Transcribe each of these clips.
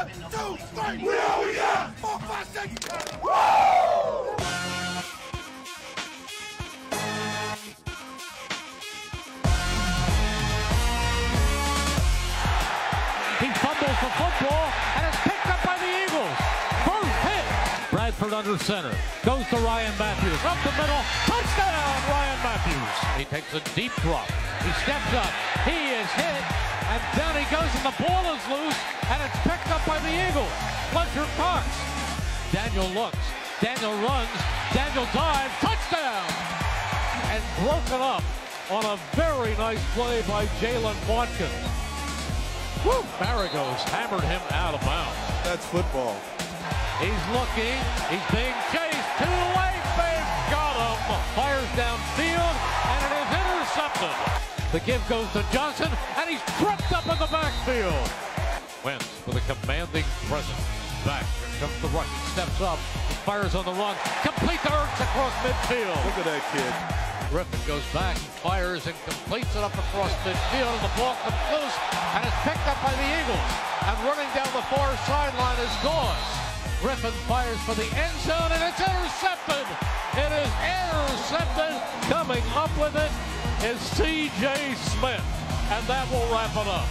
2, 3, we got 4, 5, 6. Woo! He fumbles for football, and it's picked up by the Eagles. First hit. Bradford under center. Goes to Ryan Matthews. Up the middle. Touchdown, Ryan Matthews. He takes a deep drop. He steps up. He is hit. And down he goes, and the ball is loose. And it's picked up by the Eagles. Fletcher Cox. Daniel looks. Daniel runs. Daniel dives. Touchdown. And broken up on a very nice play by Jalen Watkins. Woo! Maragos hammered him out of bounds. That's football. He's looking. He's being chased. To the left. They've got him. Fires downfield, and it is intercepted. The give goes to Johnson, and he's tripped up in the backfield. Wentz with a commanding presence. Back. Here comes the rush. He steps up. He fires on the run. Complete to Ertz across midfield. Look at that kid. Griffin goes back, fires, and completes it up across midfield, and the ball comes loose, and it's picked up by the Eagles. And running down the far sideline is Gauze. Griffin fires for the end zone, and it's intercepted. It is intercepted. Coming up with it is C.J. Smith, and that will wrap it up.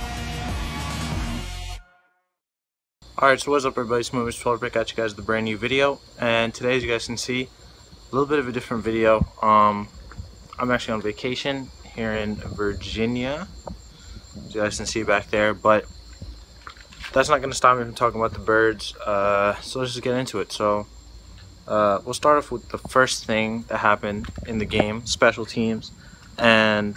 Alright, so what's up everybody, Smooth 12 back at you guys with a brand new video, and today, as you guys can see, a little bit of a different video. I'm actually on vacation here in Virginia, as you guys can see back there, but that's not going to stop me from talking about the birds, so let's just get into it. So we'll start off with the first thing that happened in the game, special teams, and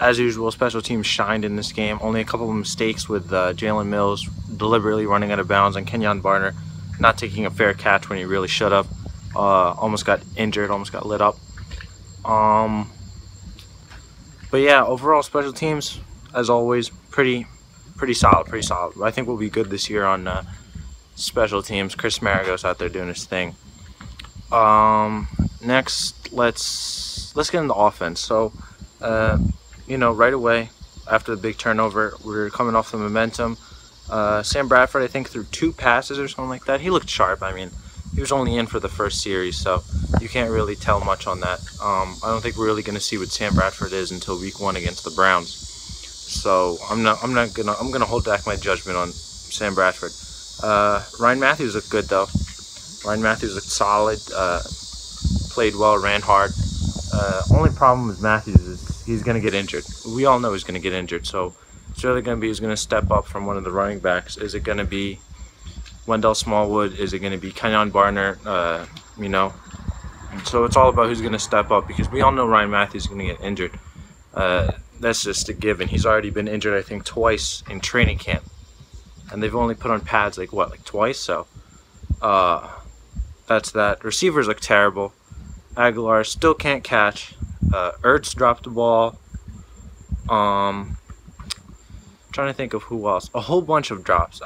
as usual, special teams shined in this game. Only a couple of mistakes with Jalen Mills deliberately running out of bounds and Kenyon Barner not taking a fair catch when he really should have. Almost got injured, almost got lit up. But yeah, overall special teams, as always, pretty solid, I think we'll be good this year on special teams. Chris Maragos out there doing his thing. Next, let's get into offense. So, you know, right away after the big turnover, we're coming off the momentum. Sam Bradford, I think, threw 2 passes or something like that. He looked sharp. I mean, he was only in for the first series, so you can't really tell much on that. I don't think we're really going to see what Sam Bradford is until week 1 against the Browns. So I'm gonna hold back my judgment on Sam Bradford. Ryan Matthews looked good though. Ryan Matthews looked solid. Played well, ran hard. Only problem with Matthews is he's gonna get injured. We all know he's gonna get injured. So it's really gonna be who's gonna step up from one of the running backs. Is it gonna be Wendell Smallwood? Is it going to be Kenyon Barner? You know, so it's all about who's going to step up, because we all know Ryan Matthews is going to get injured. That's just a given. He's already been injured, I think, twice in training camp, and they've only put on pads like twice. So that's that. Receivers look terrible. Aguilar still can't catch. Ertz dropped the ball. Trying to think of who else. A whole bunch of drops.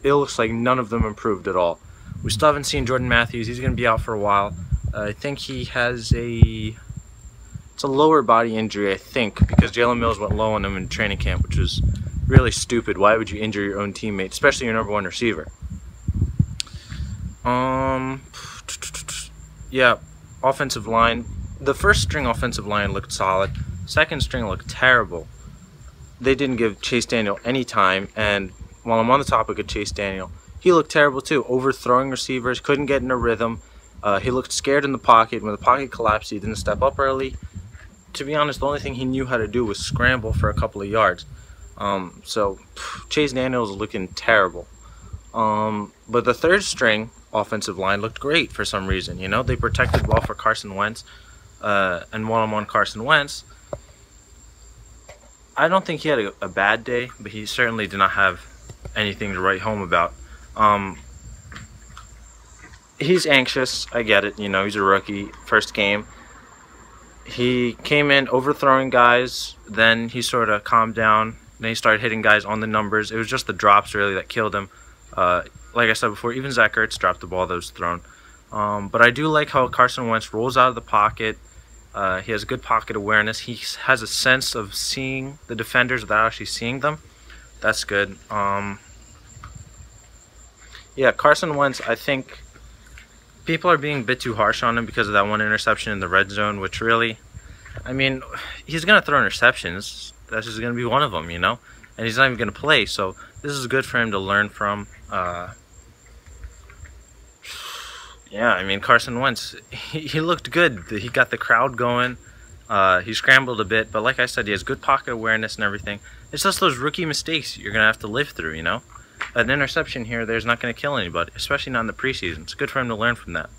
It looks like none of them improved at all. We still haven't seen Jordan Matthews. He's going to be out for a while. I think he has it's a lower body injury, I think, because Jalen Mills went low on him in training camp, which was really stupid. Why would you injure your own teammate, especially your number 1 receiver? Yeah, offensive line. The first string offensive line looked solid. Second string looked terrible. They didn't give Chase Daniel any time, and while I'm on the topic of Chase Daniel, he looked terrible too. Overthrowing receivers, couldn't get in a rhythm. He looked scared in the pocket. When the pocket collapsed, he didn't step up early. To be honest, the only thing he knew how to do was scramble for a couple of yards. So Chase Daniel is looking terrible. But the third string offensive line looked great for some reason. You know, they protected well for Carson Wentz. And while I'm on Carson Wentz, I don't think he had a bad day, but he certainly did not have anything to write home about. He's anxious, I get it, you know, he's a rookie, first game. He came in overthrowing guys, then he sort of calmed down, then he started hitting guys on the numbers. It was just the drops really that killed him. Like I said before, even Zach Ertz dropped the ball that was thrown. But I do like how Carson Wentz rolls out of the pocket. He has good pocket awareness. He has a sense of seeing the defenders without actually seeing them. That's good. yeah, Carson Wentz, I think people are being a bit too harsh on him because of that one interception in the red zone, which really, I mean, he's going to throw interceptions. That's just going to be one of them, you know? And he's not even going to play, so this is good for him to learn from. Yeah, I mean, Carson Wentz, he looked good. He got the crowd going. He scrambled a bit, but like I said, he has good pocket awareness and everything. It's just those rookie mistakes you're going to have to live through, you know? An interception here, there's not going to kill anybody, especially not in the preseason. It's good for him to learn from that.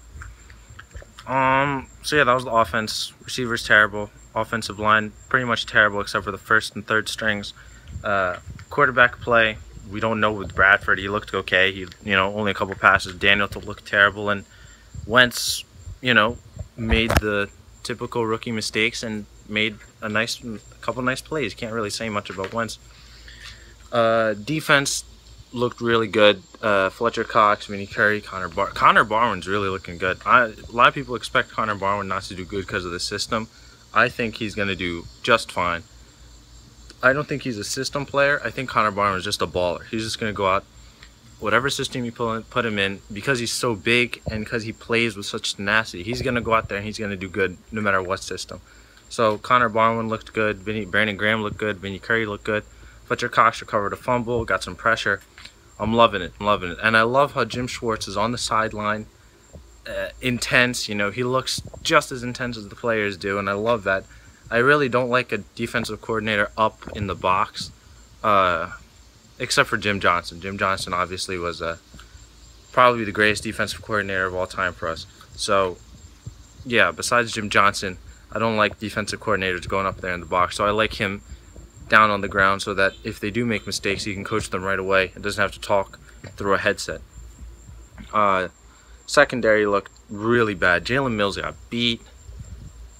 So yeah, that was the offense. Receivers terrible. Offensive line pretty much terrible except for the first and third strings. Quarterback play, we don't know with Bradford. He looked okay. He, you know, only a couple passes. Daniel to look terrible, and Wentz, you know, made the typical rookie mistakes and made a couple nice plays. Can't really say much about Wentz. Defense looked really good. Fletcher Cox, Vinny Curry, Connor Barwin's really looking good. A lot of people expect Connor Barwin not to do good because of the system. I think he's going to do just fine. I don't think he's a system player. I think Connor Barwin is just a baller. He's just going to go out, whatever system you put him in, because he's so big and because he plays with such tenacity, he's going to go out there and he's going to do good no matter what system. So Connor Barwin looked good. Brandon Graham looked good. Vinny Curry looked good. Fletcher Cox recovered a fumble, got some pressure. I'm loving it. I'm loving it. And I love how Jim Schwartz is on the sideline, intense. You know, he looks just as intense as the players do, and I love that. I really don't like a defensive coordinator up in the box, except for Jim Johnson. Jim Johnson obviously was probably the greatest defensive coordinator of all time for us. So, yeah, besides Jim Johnson, I don't like defensive coordinators going up there in the box. So I like him down on the ground so that if they do make mistakes, he can coach them right away and doesn't have to talk through a headset. Secondary looked really bad. Jalen Mills got beat.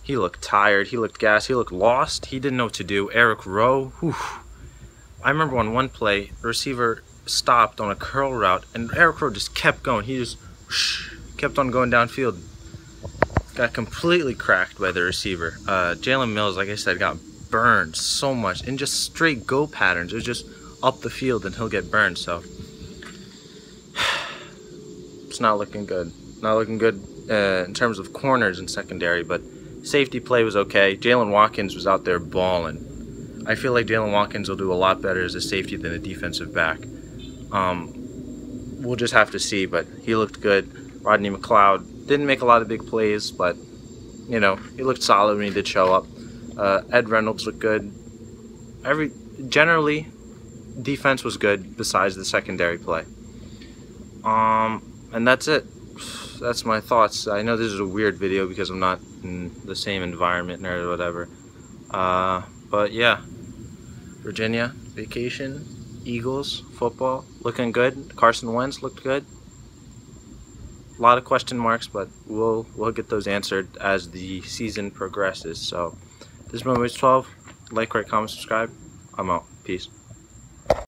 He looked tired. He looked gassed. He looked lost. He didn't know what to do. Eric Rowe, whew. I remember on one play, the receiver stopped on a curl route, and Eric Rowe just kept going. He just kept on going downfield. Got completely cracked by the receiver. Jalen Mills, like I said, got burned so much in just straight go patterns. It was just up the field and he'll get burned. So it's not looking good. Not looking good in terms of corners and secondary, but safety play was okay. Jalen Watkins was out there balling. I feel like Jalen Watkins will do a lot better as a safety than a defensive back. We'll just have to see, but he looked good. Rodney McLeod didn't make a lot of big plays, but you know, he looked solid when he did show up. Ed Reynolds looked good. Generally, defense was good besides the secondary play. And that's it. That's my thoughts. I know this is a weird video because I'm not in the same environment or whatever. But yeah, Virginia, vacation, Eagles, football, looking good. Carson Wentz looked good. A lot of question marks, but we'll get those answered as the season progresses. So this is my 12. Like, rate, comment, subscribe. I'm out. Peace.